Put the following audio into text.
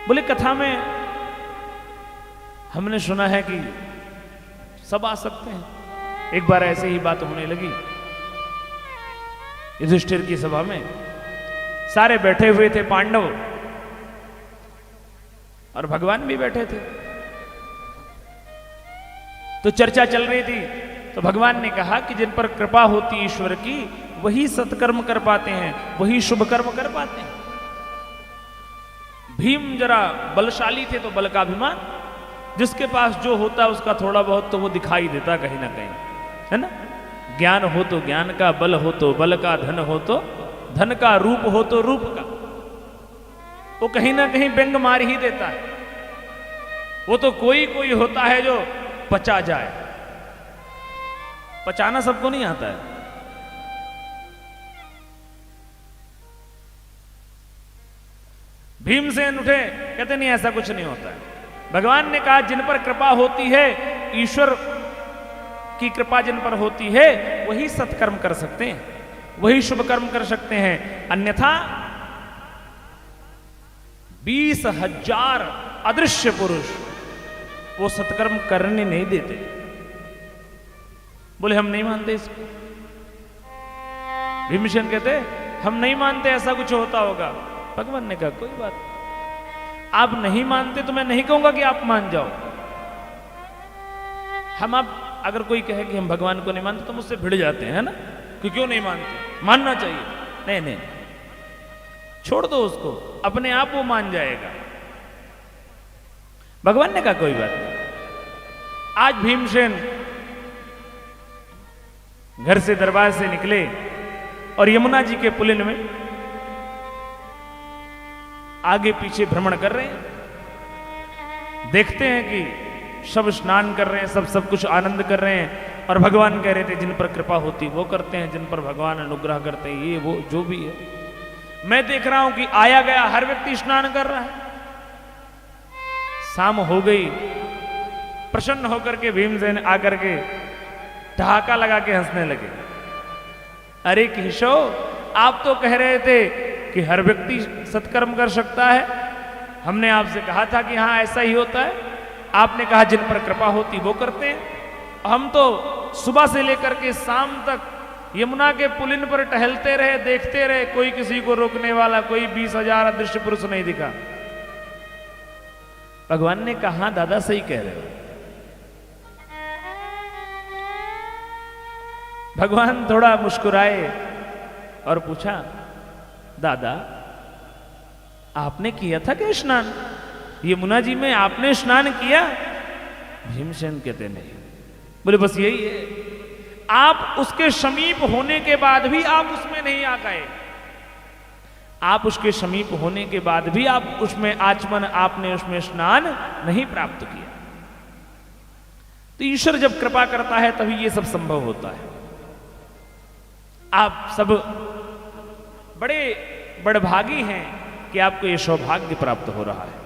बोले कथा में हमने सुना है कि सब आ सकते हैं। एक बार ऐसे ही बात होने लगी युधिष्ठिर की सभा में, सारे बैठे हुए थे पांडव और भगवान भी बैठे थे। तो चर्चा चल रही थी, तो भगवान ने कहा कि जिन पर कृपा होती ईश्वर की वही सत्कर्म कर पाते हैं, वही शुभ कर्म कर पाते हैं। भीम जरा बलशाली थे तो बल का अभिमान, जिसके पास जो होता उसका थोड़ा बहुत तो वो दिखाई देता कहीं ना कहीं, है ना। ज्ञान हो तो ज्ञान का, बल हो तो बल का, धन हो तो धन का, रूप हो तो रूप का, वो कहीं ना कहीं व्यंग मार ही देता है। वो तो कोई कोई होता है जो पचा जाए, पचाना सबको नहीं आता है। भीमसेन उठे, कहते नहीं ऐसा कुछ नहीं होता है। भगवान ने कहा जिन पर कृपा होती है, ईश्वर की कृपा जिन पर होती है वही सत्कर्म कर सकते हैं, वही शुभ कर्म कर सकते हैं। अन्यथा 20,000 अदृश्य पुरुष वो सत्कर्म करने नहीं देते। बोले हम नहीं मानते इसको। भीमसेन कहते हम नहीं मानते ऐसा कुछ होता होगा। भगवान ने कहा कोई बात, आप नहीं मानते तो मैं नहीं कहूंगा कि आप मान जाओ। हम आप अगर कोई कहे कि हम भगवान को नहीं मानते तो मुझसे भिड़ जाते हैं, है ना, कि क्यों नहीं मानते, मानना चाहिए। नहीं नहीं, छोड़ दो उसको, अपने आप वो मान जाएगा। भगवान ने कहा कोई बात नहीं। आज भीमसेन घर से दरबार से निकले और यमुना जी के पुलिन में आगे पीछे भ्रमण कर रहे हैं। देखते हैं कि सब स्नान कर रहे हैं, सब कुछ आनंद कर रहे हैं। और भगवान कह रहे थे जिन पर कृपा होती वो करते हैं, जिन पर भगवान अनुग्रह करते हैं ये वो जो भी है। मैं देख रहा हूं कि आया गया हर व्यक्ति स्नान कर रहा है। शाम हो गई, प्रसन्न होकर के भीमसेन आकर के ठहाका लगा के हंसने लगे। अरे केशव, आप तो कह रहे थे कि हर व्यक्ति सत्कर्म कर सकता है, हमने आपसे कहा था कि हाँ ऐसा ही होता है। आपने कहा जिन पर कृपा होती वो करते हैं। हम तो सुबह से लेकर के शाम तक यमुना के पुलिन पर टहलते रहे, देखते रहे, कोई किसी को रोकने वाला, कोई 20,000 अदृश्य पुरुष नहीं दिखा। भगवान ने कहा दादा सही कह रहे हो। भगवान थोड़ा मुस्कुराए और पूछा दादा आपने किया था क्या स्नान, यमुना जी में आपने स्नान किया? भीमसेन कहते नहीं। बोले बस यही है, आप उसके समीप होने के बाद भी आप उसमें नहीं आ गए। आप उसके समीप होने के बाद भी आप उसमें आचमन, आपने उसमें स्नान नहीं प्राप्त किया। तो ईश्वर जब कृपा करता है तभी ये सब संभव होता है। आप सब बड़े बड़भागी हैं कि आपको ये सौभाग्य प्राप्त हो रहा है।